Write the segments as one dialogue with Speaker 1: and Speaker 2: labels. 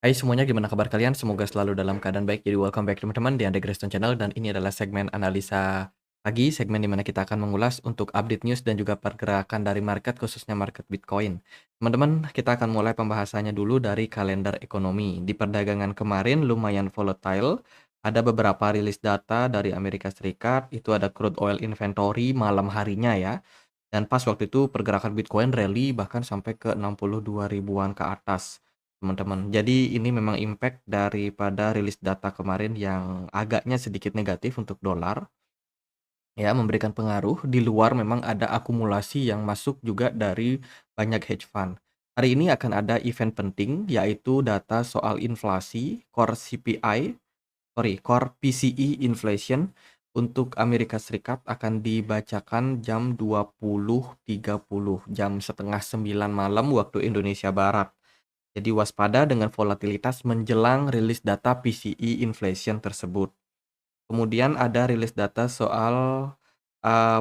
Speaker 1: Hai semuanya, gimana kabar kalian? Semoga selalu dalam keadaan baik. Jadi welcome back teman-teman di Andre Grace Channel dan ini adalah segmen analisa pagi, segmen di mana kita akan mengulas untuk update news dan juga pergerakan dari market khususnya market Bitcoin. Teman-teman, kita akan mulai pembahasannya dulu dari kalender ekonomi. Di perdagangan kemarin lumayan volatile. Ada beberapa rilis data dari Amerika Serikat, itu ada crude oil inventory malam harinya ya. Dan pas waktu itu pergerakan Bitcoin rally bahkan sampai ke 62 ribuan ke atas teman-teman. Jadi ini memang impact daripada rilis data kemarin yang agaknya sedikit negatif untuk dolar, ya memberikan pengaruh. Di luar memang ada akumulasi yang masuk juga dari banyak hedge fund. Hari ini akan ada event penting yaitu data soal inflasi, core PCE inflation untuk Amerika Serikat akan dibacakan jam 20.30, jam setengah 9 malam waktu Indonesia Barat. Jadi waspada dengan volatilitas menjelang rilis data PCE inflation tersebut. Kemudian ada rilis data soal uh,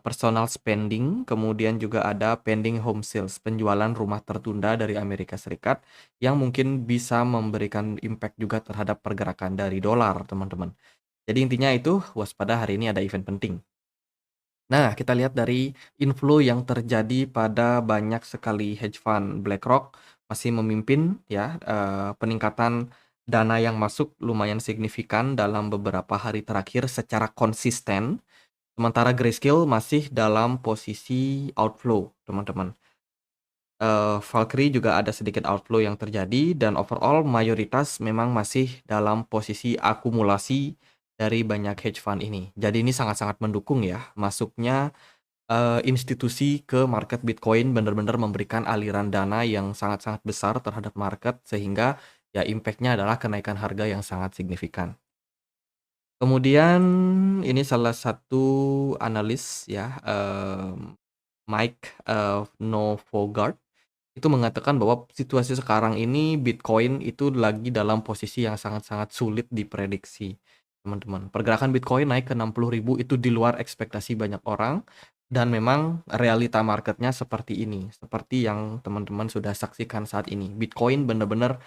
Speaker 1: personal spending, kemudian juga ada pending home sales, penjualan rumah tertunda dari Amerika Serikat yang mungkin bisa memberikan impact juga terhadap pergerakan dari dolar, teman-teman. Jadi intinya itu waspada, hari ini ada event penting. Nah, kita lihat dari inflow yang terjadi pada banyak sekali hedge fund. BlackRock masih memimpin ya, peningkatan dana yang masuk lumayan signifikan dalam beberapa hari terakhir secara konsisten. Sementara Grayscale masih dalam posisi outflow, teman-teman. Valkyrie juga ada sedikit outflow yang terjadi dan overall mayoritas memang masih dalam posisi akumulasi dari banyak hedge fund ini. Jadi ini sangat-sangat mendukung ya masuknya institusi ke market Bitcoin, benar-benar memberikan aliran dana yang sangat-sangat besar terhadap market sehingga ya impact-nya adalah kenaikan harga yang sangat signifikan. Kemudian ini salah satu analis ya, Mike Novogratz itu mengatakan bahwa situasi sekarang ini Bitcoin itu lagi dalam posisi yang sangat-sangat sulit diprediksi, teman-teman. Pergerakan Bitcoin naik ke 60.000 itu di luar ekspektasi banyak orang dan memang realita marketnya seperti ini, seperti yang teman-teman sudah saksikan saat ini. Bitcoin benar-benar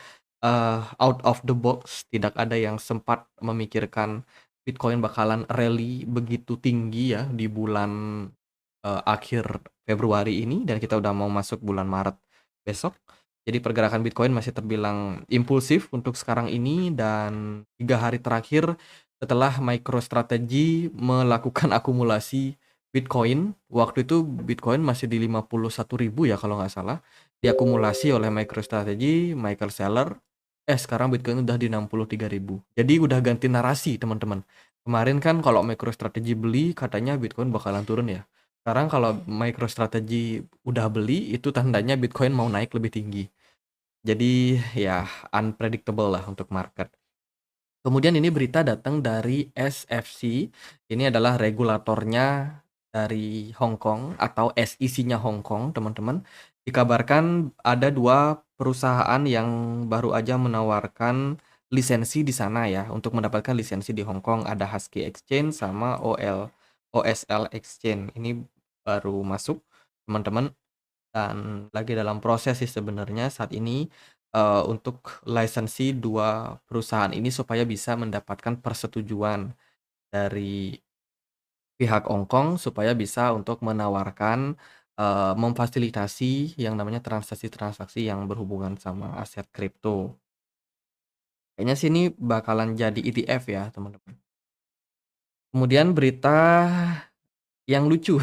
Speaker 1: out of the box, tidak ada yang sempat memikirkan Bitcoin bakalan rally begitu tinggi ya di bulan akhir Februari ini dan kita udah mau masuk bulan Maret besok. Jadi pergerakan Bitcoin masih terbilang impulsif untuk sekarang ini dan 3 hari terakhir setelah MicroStrategy melakukan akumulasi Bitcoin, waktu itu Bitcoin masih di 51.000 ya kalau nggak salah, diakumulasi oleh MicroStrategy, Michael Saylor. Sekarang Bitcoin udah di 63.000. Jadi udah ganti narasi teman-teman. Kemarin kan kalau MicroStrategy beli katanya Bitcoin bakalan turun ya. Sekarang kalau MicroStrategy udah beli, itu tandanya Bitcoin mau naik lebih tinggi. Jadi ya unpredictable lah untuk market. Kemudian ini berita datang dari SFC. Ini adalah regulatornya dari Hong Kong atau SEC-nya Hong Kong, teman-teman. Dikabarkan ada 2 perusahaan yang baru aja menawarkan lisensi di sana ya. Untuk mendapatkan lisensi di Hong Kong ada Husky Exchange sama OSL Exchange. Ini baru masuk, teman-teman. Dan lagi dalam proses sih sebenarnya saat ini, untuk lisensi 2 perusahaan ini supaya bisa mendapatkan persetujuan dari pihak Hong Kong supaya bisa untuk menawarkan, memfasilitasi yang namanya transaksi-transaksi yang berhubungan sama aset kripto. Kayaknya sih ini bakalan jadi ETF ya, teman-teman. Kemudian berita yang lucu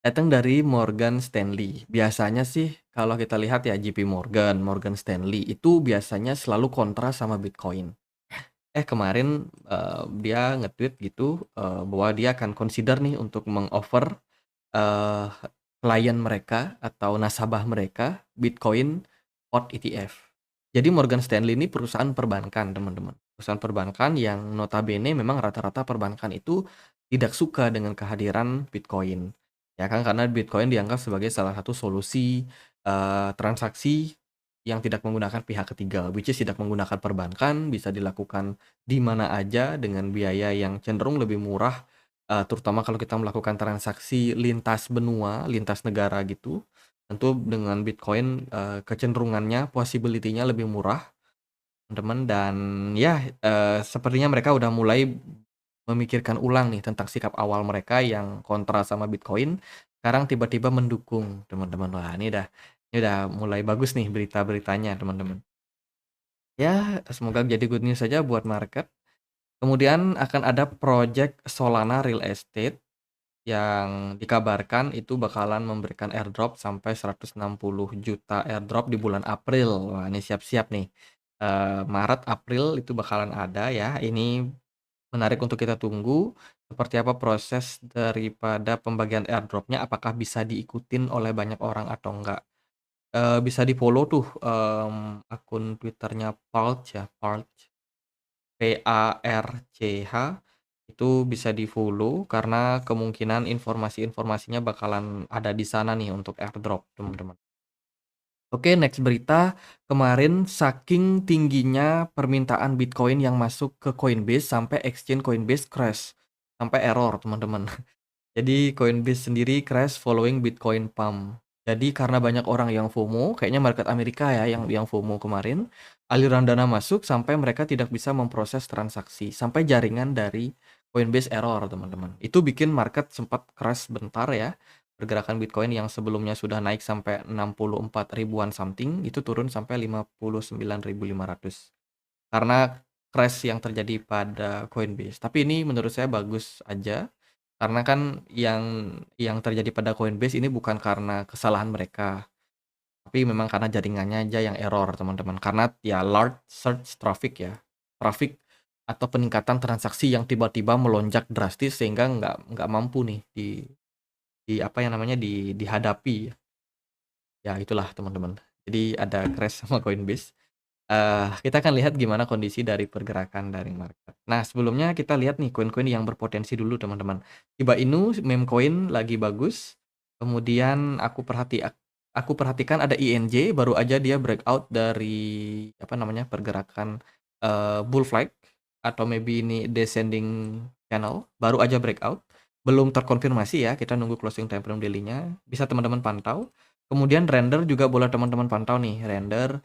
Speaker 1: datang dari Morgan Stanley. Biasanya sih kalau kita lihat ya JP Morgan, Morgan Stanley itu biasanya selalu kontra sama Bitcoin. Kemarin, dia nge-tweet gitu, bahwa dia akan consider nih untuk meng-offer, eee, klien mereka atau nasabah mereka Bitcoin spot ETF. Jadi Morgan Stanley ini perusahaan perbankan, teman-teman. Perusahaan perbankan yang notabene memang rata-rata perbankan itu tidak suka dengan kehadiran Bitcoin. Ya kan, karena Bitcoin dianggap sebagai salah satu solusi, transaksi yang tidak menggunakan pihak ketiga, which is tidak menggunakan perbankan, bisa dilakukan di mana aja dengan biaya yang cenderung lebih murah, terutama kalau kita melakukan transaksi lintas benua, lintas negara gitu. Tentu dengan Bitcoin, kecenderungannya, possibility-nya lebih murah, teman-teman, dan ya, sepertinya mereka udah mulai memikirkan ulang nih tentang sikap awal mereka yang kontra sama Bitcoin, sekarang tiba-tiba mendukung, teman-teman. Wah, ini udah mulai bagus nih berita-beritanya, teman-teman. Ya, semoga jadi good news saja buat market. Kemudian akan ada project Solana Real Estate yang dikabarkan itu bakalan memberikan airdrop sampai 160 juta airdrop di bulan April. Wah, ini siap-siap nih. Maret, April itu bakalan ada ya. Ini menarik untuk kita tunggu seperti apa proses daripada pembagian airdropnya, apakah bisa diikutin oleh banyak orang atau enggak. Bisa di-follow tuh, akun Twitternya Parch ya, Parch. PARCH, itu bisa di-follow karena kemungkinan informasi-informasinya bakalan ada di sana nih untuk airdrop, teman-teman. Oke, next berita. Kemarin saking tingginya permintaan Bitcoin yang masuk ke Coinbase sampai exchange Coinbase crash, sampai error, teman-teman. Jadi Coinbase sendiri crash following Bitcoin pump. Jadi karena banyak orang yang FOMO, kayaknya market Amerika ya yang FOMO kemarin, aliran dana masuk sampai mereka tidak bisa memproses transaksi, sampai jaringan dari Coinbase error, teman-teman. Itu bikin market sempat crash bentar ya. Pergerakan Bitcoin yang sebelumnya sudah naik sampai 64 ribuan something, itu turun sampai 59.500. Karena crash yang terjadi pada Coinbase. Tapi ini menurut saya bagus aja. Karena kan yang terjadi pada Coinbase ini bukan karena kesalahan mereka, tapi memang karena jaringannya aja yang error, teman-teman. Karena ya large search traffic ya. Traffic atau peningkatan transaksi yang tiba-tiba melonjak drastis sehingga nggak mampu nih di apa yang namanya dihadapi. Ya itulah, teman-teman. Jadi ada crash sama Coinbase. Kita akan lihat gimana kondisi dari pergerakan dari market. Nah, sebelumnya kita lihat nih koin-koin yang berpotensi dulu, teman-teman. Shiba Inu meme coin lagi bagus. Kemudian aku perhatikan ada INJ baru aja dia breakout dari apa namanya pergerakan bull flag atau maybe ini descending channel, baru aja breakout. Belum terkonfirmasi ya, kita nunggu closing time frame daily-nya. Bisa teman-teman pantau. Kemudian render juga boleh teman-teman pantau nih, render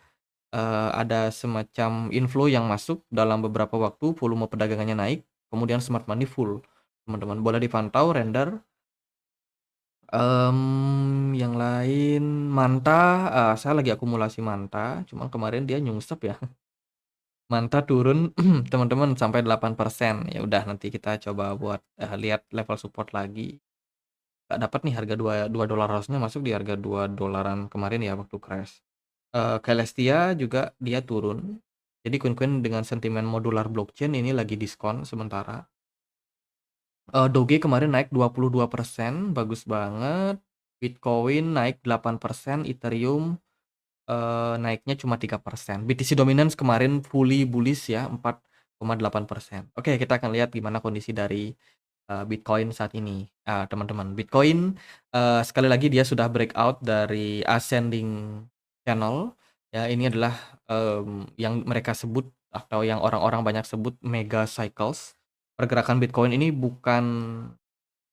Speaker 1: ada semacam inflow yang masuk dalam beberapa waktu, volume perdagangannya naik, kemudian smart money full. Teman-teman boleh dipantau render. Yang lain Manta, saya lagi akumulasi Manta, cuman kemarin dia nyungsep ya. Manta turun teman-teman sampai 8%. Ya udah nanti kita coba buat lihat level support lagi. Nggak dapat nih harga 2 dolar, harusnya masuk di harga 2 dolaran kemarin ya waktu crash. Celestia juga dia turun. Jadi koin-koin dengan sentimen modular blockchain ini lagi diskon sementara. Doge kemarin naik 22%, bagus banget. Bitcoin naik 8%, Ethereum naiknya cuma 3%. BTC Dominance kemarin fully bullish ya, 4,8%. Oke, kita akan lihat gimana kondisi dari Bitcoin saat ini, teman-teman. Bitcoin sekali lagi dia sudah breakout dari ascending channel. Ya, ini adalah yang mereka sebut atau yang orang-orang banyak sebut mega cycles. Pergerakan Bitcoin ini bukan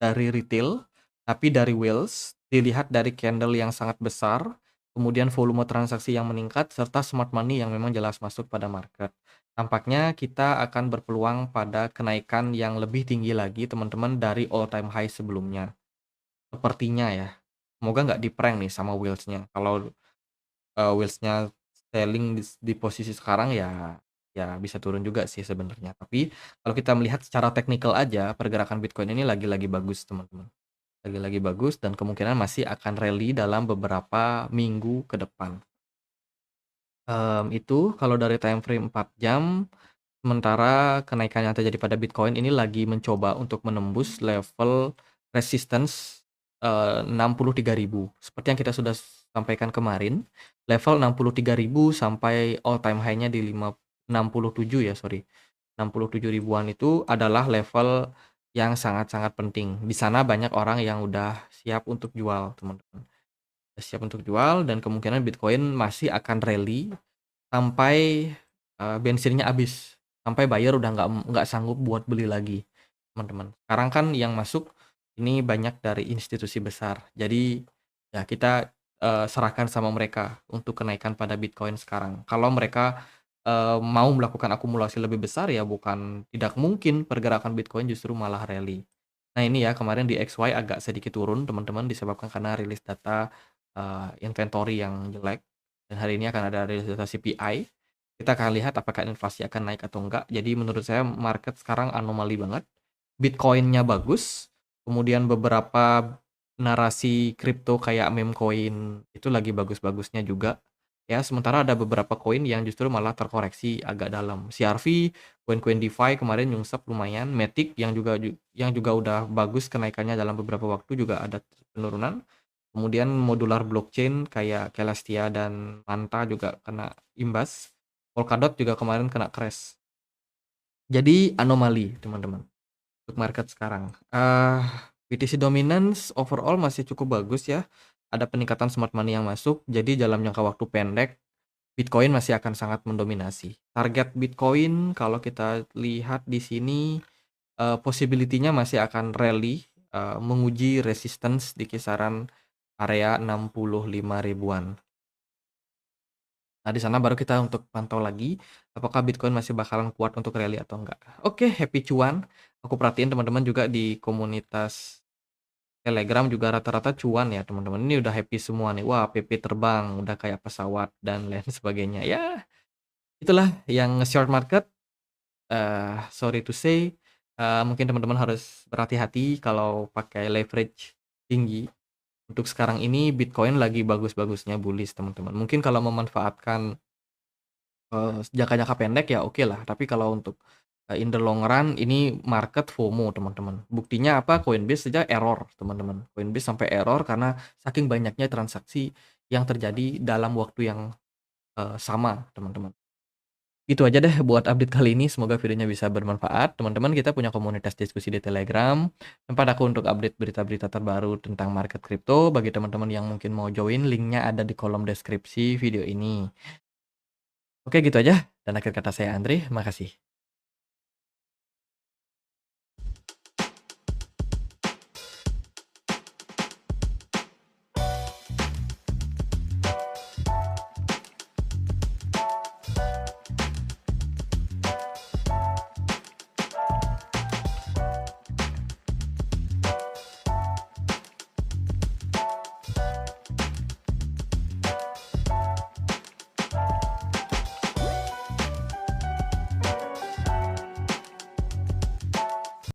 Speaker 1: dari retail, tapi dari whales. Dilihat dari candle yang sangat besar, kemudian volume transaksi yang meningkat, serta smart money yang memang jelas masuk pada market. Tampaknya kita akan berpeluang pada kenaikan yang lebih tinggi lagi, teman-teman, dari all time high sebelumnya. Sepertinya ya. Semoga nggak di-prank nih sama whales-nya. Kalau whales-nya selling di posisi sekarang ya ya bisa turun juga sih sebenarnya. Tapi kalau kita melihat secara teknikal aja, pergerakan Bitcoin ini lagi-lagi bagus, teman-teman. Lagi-lagi bagus dan kemungkinan masih akan rally dalam beberapa minggu ke depan. Itu kalau dari time frame 4 jam, sementara kenaikan yang terjadi pada Bitcoin ini lagi mencoba untuk menembus level resistance 63.000. Seperti yang kita sudah sampaikan kemarin, level 63.000 sampai all time high-nya di 67 ya, sorry. 67 ribuan itu adalah level yang sangat-sangat penting. Di sana banyak orang yang udah siap untuk jual, teman-teman. Siap untuk jual dan kemungkinan Bitcoin masih akan rally sampai bensinnya habis, sampai buyer udah nggak sanggup buat beli lagi, teman-teman. Sekarang kan yang masuk ini banyak dari institusi besar. Jadi ya kita serahkan sama mereka untuk kenaikan pada Bitcoin sekarang. Kalau mereka, mau melakukan akumulasi lebih besar ya bukan tidak mungkin pergerakan Bitcoin justru malah rally. Nah ini ya kemarin di XY agak sedikit turun teman-teman disebabkan karena rilis data, inventory yang jelek dan hari ini akan ada rilis data CPI. Kita akan lihat apakah inflasi akan naik atau enggak. Jadi menurut saya market sekarang anomali banget. Bitcoin-nya bagus, kemudian beberapa narasi kripto kayak meme coin itu lagi bagus-bagusnya juga. Ya, sementara ada beberapa koin yang justru malah terkoreksi agak dalam. CRV, koin-koin DeFi kemarin nyungsep lumayan, Matic yang juga udah bagus kenaikannya dalam beberapa waktu juga ada penurunan. Kemudian modular blockchain kayak Celestia dan Manta juga kena imbas. Polkadot juga kemarin kena crash. Jadi anomali, teman-teman. Untuk market sekarang, BTC dominance overall masih cukup bagus ya, ada peningkatan smart money yang masuk, jadi dalam jangka waktu pendek, Bitcoin masih akan sangat mendominasi. Target Bitcoin kalau kita lihat di sini, possibility-nya masih akan rally, menguji resistance di kisaran area 65 ribuan. Nah, di sana baru kita untuk pantau lagi, apakah Bitcoin masih bakalan kuat untuk rally atau enggak. Oke, happy cuan. Aku perhatiin teman-teman juga di komunitas Telegram juga rata-rata cuan ya teman-teman. Ini udah happy semua nih. Wah, PP terbang, udah kayak pesawat dan lain sebagainya. Ya, itulah yang short market. Sorry to say, mungkin teman-teman harus berhati-hati kalau pakai leverage tinggi. Untuk sekarang ini Bitcoin lagi bagus-bagusnya bullish teman-teman. Mungkin kalau memanfaatkan jangka-jangka pendek ya oke lah, tapi kalau untuk, in the long run ini market FOMO teman-teman. Buktinya apa? Coinbase saja error teman-teman. Coinbase sampai error karena saking banyaknya transaksi yang terjadi dalam waktu yang, sama teman-teman. Itu aja deh buat update kali ini, semoga videonya bisa bermanfaat. Teman-teman kita punya komunitas diskusi di Telegram, tempat aku untuk update berita-berita terbaru tentang market kripto. Bagi teman-teman yang mungkin mau join, linknya ada di kolom deskripsi video ini. Oke gitu aja, dan akhir kata saya Andre, makasih.